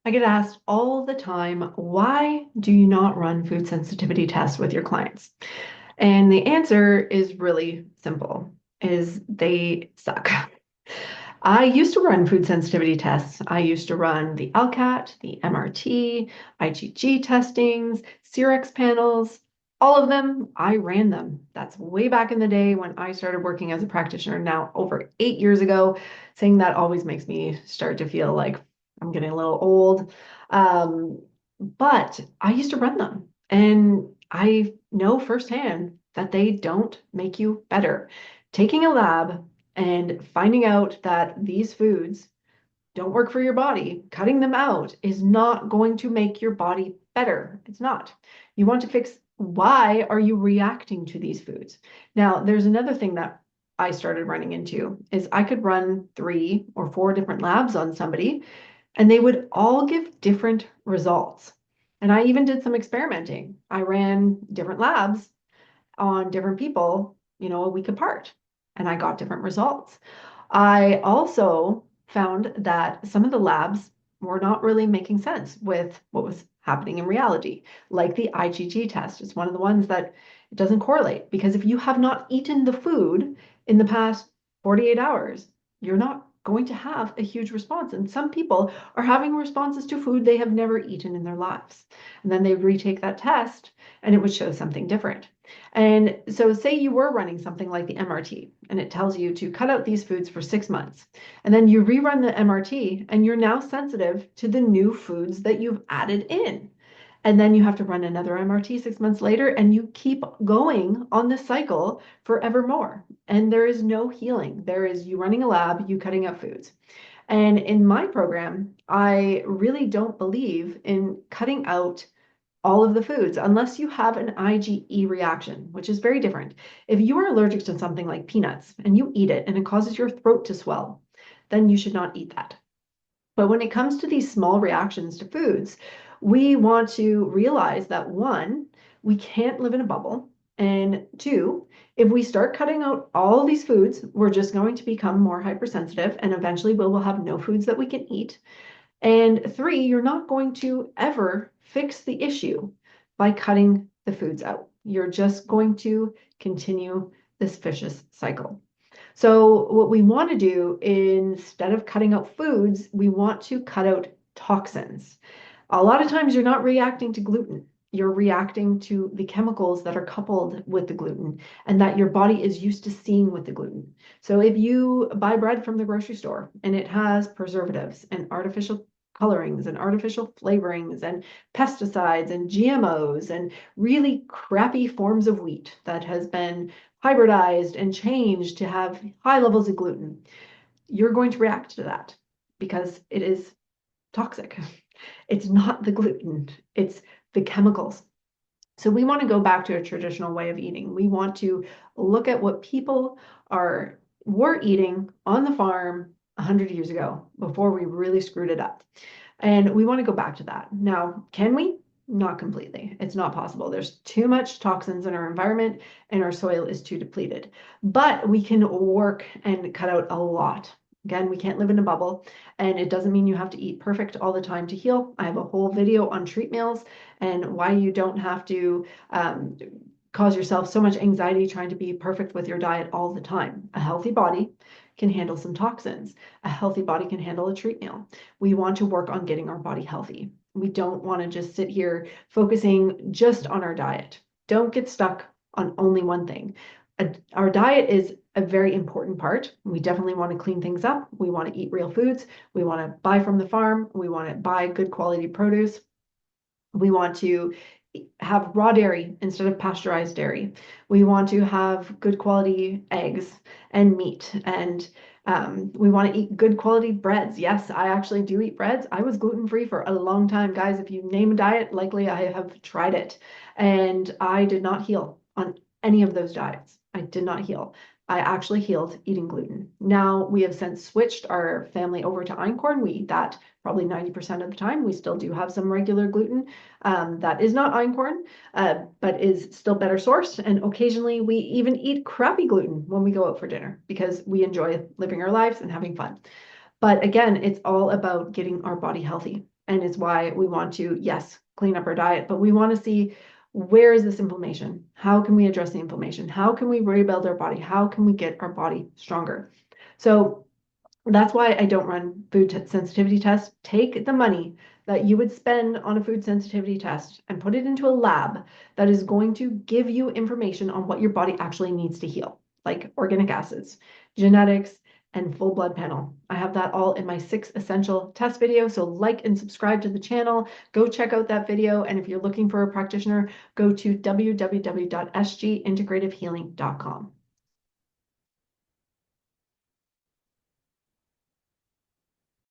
I get asked all the time, why do you not run food sensitivity tests with your clients? And the answer is really simple, is they suck. I used to run food sensitivity tests. I used to run the LCAT, the MRT, IgG testings, Cerex panels, all of them. I ran them. That's way back in the day when I started working as a practitioner, now over 8 years ago. Saying that always makes me start to feel like I'm getting a little old. Um, but I used to run them, and I know firsthand that they don't make you better. Taking a lab and finding out that these foods don't work for your body, cutting them out is not going to make your body better. It's not. You want to fix why are you reacting to these foods? Now, there's another thing that I started running into is I could run 3 or 4 different labs on somebody and they would all give different results. And I even did some experimenting. I ran different labs on different people, a week apart, and I got different results. I also found that some of the labs were not really making sense with what was happening in reality, like the IgG test. It's one of the ones that it doesn't correlate because if you have not eaten the food in the past 48 hours, you're not going to have a huge response. And some people are having responses to food they have never eaten in their lives. And then they retake that test and it would show something different. And so say you were running something like the MRT and it tells you to cut out these foods for 6 months. And then you rerun the MRT and you're now sensitive to the new foods that you've added in. And then you have to run another MRT 6 months later and you keep going on this cycle forevermore. And there is no healing. There is you running a lab, you cutting out foods. And in my program, I really don't believe in cutting out all of the foods unless you have an IgE reaction, which is very different. If you are allergic to something like peanuts and you eat it and it causes your throat to swell, then you should not eat that. But when it comes to these small reactions to foods, we want to realize that one, we can't live in a bubble. And two, if we start cutting out all these foods, we're just going to become more hypersensitive and eventually we will have no foods that we can eat. And three, you're not going to ever fix the issue by cutting the foods out. You're just going to continue this vicious cycle. So what we want to do instead of cutting out foods, we want to cut out toxins. A lot of times you're not reacting to gluten. You're reacting to the chemicals that are coupled with the gluten and that your body is used to seeing with the gluten. So if you buy bread from the grocery store and it has preservatives and artificial colorings and artificial flavorings and pesticides and GMOs and really crappy forms of wheat that has been hybridized and changed to have high levels of gluten, you're going to react to that because it is toxic. It's not the gluten, it's the chemicals. So we want to go back to a traditional way of eating. We want to look at what people were eating on the farm 100 years ago before we really screwed it up. And we want to go back to that. Now, can we? Not completely. It's not possible. There's too much toxins in our environment and our soil is too depleted. But we can work and cut out a lot. Again, we can't live in a bubble, and it doesn't mean you have to eat perfect all the time to heal. I have a whole video on treat meals and why you don't have to cause yourself so much anxiety trying to be perfect with your diet all the time. A healthy body can handle some toxins. A healthy body can handle a treat meal. We want to work on getting our body healthy. We don't want to just sit here focusing just on our diet. Don't get stuck on only one thing. Our diet is a very important part. We definitely want to clean things up. We want to eat real foods. We want to buy from the farm. We want to buy good quality produce. We want to have raw dairy instead of pasteurized dairy. We want to have good quality eggs and meat, and we want to eat good quality breads. Yes, I actually do eat breads. I was gluten-free for a long time, guys. If you name a diet, likely I have tried it, and I did not heal on any of those diets. I did not heal. I actually healed eating gluten. Now we have since switched our family over to einkorn. We eat that probably 90% of the time. We still do have some regular gluten that is not einkorn, but is still better sourced. And occasionally we even eat crappy gluten when we go out for dinner because we enjoy living our lives and having fun. But again, it's all about getting our body healthy. and is why we want to, yes, clean up our diet, but we want to see, where is this inflammation? How can we address the inflammation? How can we rebuild our body? How can we get our body stronger? So that's why I don't run food sensitivity tests. Take the money that you would spend on a food sensitivity test and put it into a lab that is going to give you information on what your body actually needs to heal, like organic acids, genetics, and full blood panel. I have that all in my 6 essential test video. So like and subscribe to the channel. Go check out that video. And if you're looking for a practitioner, go to www.sgintegrativehealing.com.